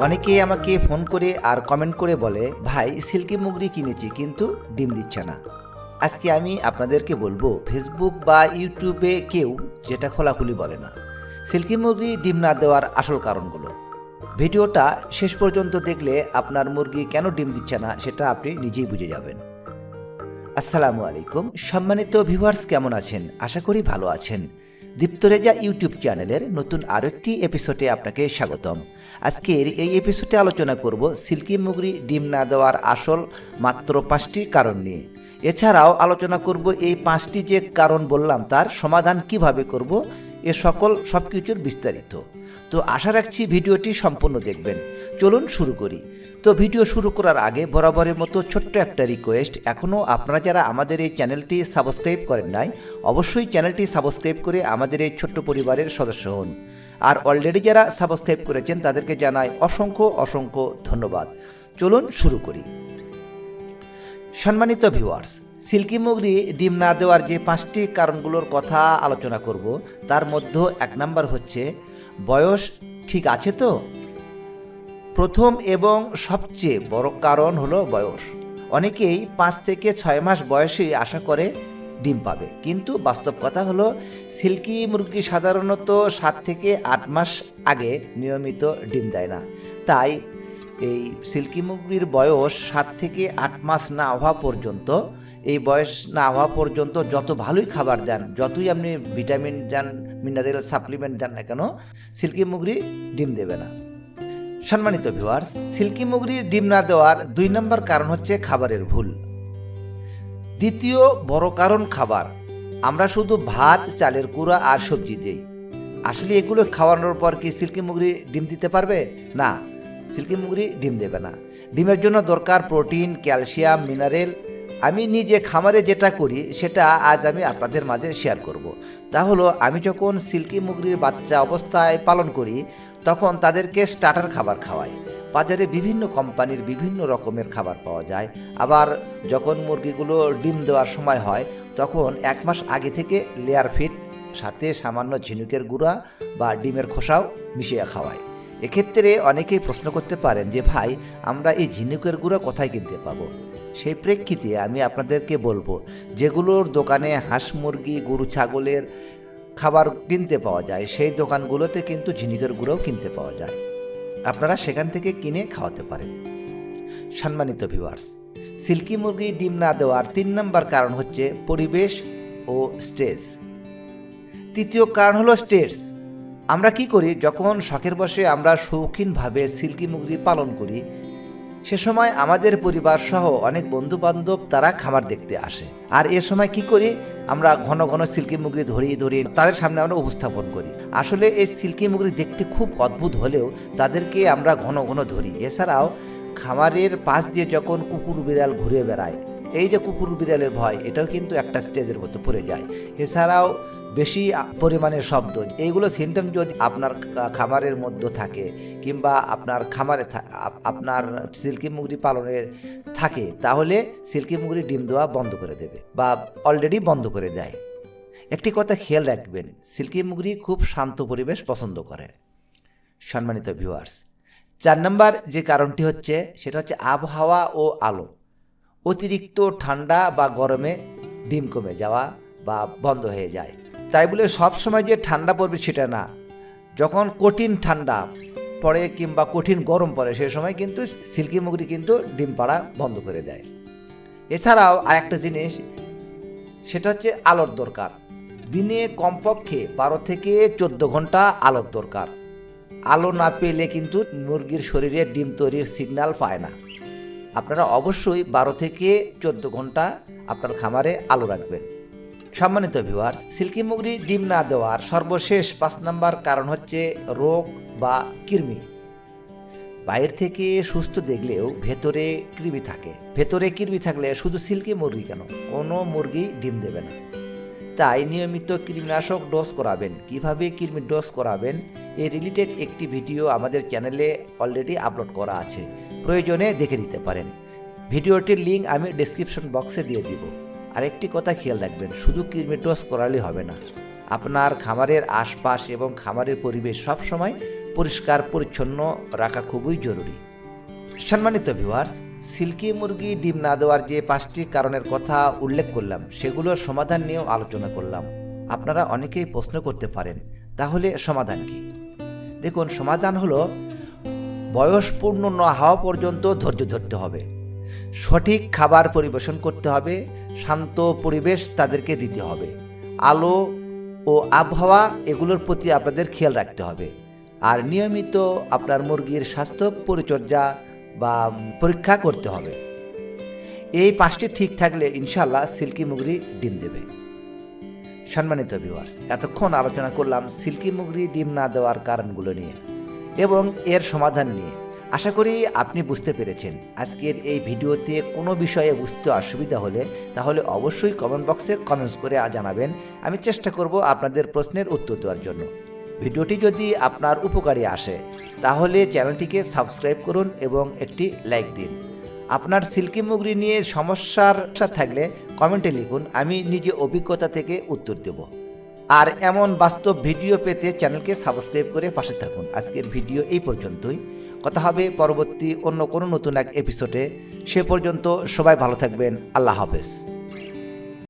অনেকেই আমাকে ফোন করে আর কমেন্ট করে বলে, ভাই সিল্কি মুরগি কিনেছি কিন্তু ডিম দিচ্ছে না। আজকে আমি আপনাদেরকে বলবো, ফেসবুক বা ইউটিউবে কেউ যেটা খোলাখুলি বলে না, সিল্কি মুরগি ডিম না দেওয়ার আসল কারণগুলো। ভিডিওটা শেষ পর্যন্ত দেখলে আপনার মুরগি কেন ডিম দিচ্ছে না সেটা আপনি নিজেই বুঝে যাবেন। আসসালামু আলাইকুম সম্মানিত ভিউয়ার্স, কেমন আছেন? আশা করি ভালো আছেন। দীপ্তরেজা ইউটিউব চ্যানেলের নতুন আরও একটি এপিসোডে আপনাকে স্বাগতম। আজকের এই এপিসোডে আলোচনা করব সিল্কি মুরগি ডিম না দেওয়ার আসল মাত্র 5টি কারণ নিয়ে। এছাড়াও আলোচনা করব এই 5টি যে কারণ বললাম তার সমাধান কিভাবে করব, এ সব কিছুর বিস্তারিত। তো আশা রাখছি ভিডিওটি সম্পূর্ণ দেখবেন। চলুন শুরু করি। তো ভিডিও শুরু করার আগে বরাবরের মতো ছোট্ট একটা রিকোয়েস্ট, এখনও আপনারা যারা আমাদের এই চ্যানেলটি সাবস্ক্রাইব করেন নাই, অবশ্যই চ্যানেলটি সাবস্ক্রাইব করে আমাদের এই ছোট্ট পরিবারের সদস্য হন। আর অলরেডি যারা সাবস্ক্রাইব করেছেন তাদেরকে জানাই অসংখ্য অসংখ্য ধন্যবাদ। চলুন শুরু করি। সম্মানিত ভিউয়ার্স, সিল্কি মুরগি ডিম না দেওয়ার যে 5টি কারণগুলোর কথা আলোচনা করব, তার মধ্যে 1 নাম্বার হচ্ছে বয়স ঠিক আছে তো। প্রথম এবং সবচেয়ে বড় কারণ হলো বয়স। অনেকেই 5 থেকে 6 মাস বয়সেই আশা করে ডিম পাবে, কিন্তু বাস্তব কথা হলো সিল্কি মুরগি সাধারণত 7 থেকে 8 মাস আগে নিয়মিত ডিম দেয় না। তাই এই সিল্কি মুরগির বয়স 7 থেকে 8 মাস না হওয়া পর্যন্ত, এই বয়স না হওয়া পর্যন্ত যত ভালোই খাবার দেন, যতই আপনি ভিটামিন দেন, মিনারেল সাপ্লিমেন্ট দেন না কেন, সিল্কি মুরগি ডিম দেবে না। সম্মানিত ভিউয়ার্স, সিল্কি মুরগির ডিম না দেওয়ার 2 নম্বর কারণ হচ্ছে খাবারের ভুল। দ্বিতীয় বড় কারণ খাবার। আমরা শুধু ভাত, চালের গুঁড়া আর সবজি দেই। আসলে এগুলো খাওয়ানোর পর কি সিল্কি মুরগি ডিম দিতে পারবে? না, সিল্কি মুরগি ডিম দেবে না। ডিমের জন্য দরকার প্রোটিন, ক্যালসিয়াম, মিনারেল। আমি নিজে খামারে যেটা করি সেটা আজ আমি আপনাদের মাঝে শেয়ার করব। তা হলো, আমি যখন সিল্কি মুরগির বাচ্চা অবস্থায় পালন করি তখন তাদেরকে স্টার্টার খাবার খাওয়াই। বাজারে বিভিন্ন কোম্পানির বিভিন্ন রকমের খাবার পাওয়া যায়। আবার যখন মুরগিগুলো ডিম দেওয়ার সময় হয় তখন 1 মাস আগে থেকে লেয়ার ফিড সাথে সামান্য ঝিনুকের গুঁড়া বা ডিমের খোসাও মিশিয়ে খাওয়াই। এক্ষেত্রে অনেকেই প্রশ্ন করতে পারেন যে, ভাই আমরা এই ঝিনুকের গুঁড়া কোথায় কিনতে পাবো? সেই প্রেক্ষিতে আমি আপনাদেরকে বলবো, যেগুলোর দোকানে হাঁস, মুরগি, গরু, ছাগলের খাবার কিনতে পাওয়া যায় সেই দোকানগুলোতে কিন্তু ঝিনুকের গুঁড়োও কিনতে পাওয়া যায়। আপনারা সেখান থেকে কিনে খাওয়াতে পারেন। সম্মানিত ভিউয়ার্স, সিল্কি মুরগি ডিম না দেওয়ার 3 নম্বর কারণ হচ্ছে পরিবেশ ও স্ট্রেস। তৃতীয় কারণ হলো স্ট্রেস। আমরা কি করি, যখন শখের বশে আমরা শৌখিনভাবে সিল্কি মুরগি পালন করি, সে সময় আমাদের পরিবার সহ অনেক বন্ধু বান্ধব তারা খামার দেখতে আসে। আর এ সময় কি করি, আমরা ঘন ঘন সিল্কি মুরগি ধরি তাদের সামনে আমরা উপস্থাপন করি। আসলে এই সিল্কি মুরগি দেখতে খুব অদ্ভুত হলেও তাদেরকে আমরা ঘন ঘন ধরি। এছাড়াও খামারের পাশ দিয়ে যখন কুকুর বিড়াল ঘুরে বেড়ায়, এই যে কুকুর বিড়ালের ভয়, এটাও কিন্তু একটা স্টেজের মতো পড়ে যায়। এছাড়াও বেশি পরিমাণে শব্দ, এইগুলো সিমটম যদি আপনার খামারের মধ্যে থাকে কিংবা আপনার খামারে আপনার সিল্কি মুরগি পালনের থাকে, তাহলে সিল্কি মুরগি ডিম দেওয়া বন্ধ করে দেবে বা অলরেডি বন্ধ করে দেয়। একটি কথা খেয়াল রাখবেন, সিল্কি মুরগি খুব শান্ত পরিবেশ পছন্দ করে। সম্মানিত ভিউয়ার্স, 4 নম্বর যে কারণটি হচ্ছে সেটা হচ্ছে আবহাওয়া ও আলো। অতিরিক্ত ঠান্ডা বা গরমে ডিম কমে যাওয়া বা বন্ধ হয়ে যায়। তাই বলে সব সময় যে ঠান্ডা পড়বে সেটা না। যখন কঠিন ঠান্ডা পড়ে কিংবা কঠিন গরম পড়ে সেই সময় কিন্তু সিল্কি মুরগি কিন্তু ডিম পাড়া বন্ধ করে দেয়। এছাড়াও আরেকটা জিনিস, সেটা হচ্ছে আলোর দরকার। দিনে কমপক্ষে 12 থেকে 14 ঘন্টা আলোর দরকার। আলো না পেলে কিন্তু মুরগির শরীরে ডিম তৈরির সিগন্যাল পায় না। আপনারা অবশ্যই 12 থেকে 14 ঘন্টা আপনার খামারে আলো রাখবেন। সম্মানিত ভিউয়ার্স, সিল্কি মুরগি ডিম না দেওয়ার সর্বশেষ 5 নম্বর কারণ হচ্ছে রোগ বা কৃমি। বাইরে থেকে সুস্থ দেখলেও ভেতরে কৃমি থাকে। ভেতরে কৃমি থাকলে শুধু সিল্কি মুরগি কেন, কোনো মুরগি ডিম দেবে না। তাই নিয়মিত কৃমিনাশক ডোজ করাবেন। কিভাবে কৃমি ডোজ করাবেন এই রিলেটেড একটি ভিডিও আমাদের চ্যানেলে অলরেডি আপলোড করা আছে, প্রয়োজনে দেখে নিতে পারেন। ভিডিওটির লিঙ্ক আমি ডেসক্রিপশন বক্সে দিয়ে দিব। আরেকটি কথা খেয়াল রাখবেন, শুধু কৃমি ডোজ করালে হবে না, আপনার খামারের আশপাশ এবং খামারের পরিবেশ সবসময় পরিষ্কার পরিচ্ছন্ন রাখা খুবই জরুরি। সম্মানিত ভিউয়ার্স, সিল্কি মুরগি ডিম না দেওয়ার যে 5টি কারণের কথা উল্লেখ করলাম সেগুলোর সমাধান নিয়েও আলোচনা করলাম। আপনারা অনেকেই প্রশ্ন করতে পারেন, তাহলে সমাধান কি? দেখুন, সমাধান হলো বয়স পূর্ণ না হওয়া পর্যন্ত ধৈর্য ধরতে হবে, সঠিক খাবার পরিবেশন করতে হবে, শান্ত পরিবেশ তাদেরকে দিতে হবে, আলো ও আবহাওয়া এগুলোর প্রতি আপনাদের খেয়াল রাখতে হবে, আর নিয়মিত আপনার মুরগির স্বাস্থ্য পরিচর্যা বা পরীক্ষা করতে হবে। এই 5টি ঠিক থাকলে ইনশাআল্লাহ সিল্কি মুরগি ডিম দেবে। সম্মানিত ভিউয়ার্স, এতক্ষণ আলোচনা করলাম সিল্কি মুরগি ডিম না দেওয়ার কারণগুলো নিয়ে এবং এর সমাধান নিয়ে। আশা করি আপনি বুঝতে পেরেছেন। আজকের এই ভিডিওতে কোনো বিষয়ে বুঝতে অসুবিধা হলে তাহলে অবশ্যই কমেন্ট বক্সে কমেন্টস করে জানাবেন। আমি চেষ্টা করব আপনাদের প্রশ্নের উত্তর দেওয়ার জন্য। ভিডিওটি যদি আপনার উপকারে আসে তাহলে চ্যানেলটিকে সাবস্ক্রাইব করুন এবং একটি লাইক দিন। আপনার সিল্কি মুরগি নিয়ে সমস্যার থাকলে কমেন্টে লিখুন, আমি নিজে অভিজ্ঞতা থেকে উত্তর দেব। আর এমন বাস্তব ভিডিও পেতে চ্যানেলকে সাবস্ক্রাইব করে পাশে থাকুন। আজকের ভিডিও এই পর্যন্তই। কথা হবে পরবর্তী অন্য কোনো নতুন এক এপিসোডে। সে পর্যন্ত সবাই ভালো থাকবেন। আল্লাহ হাফেজ।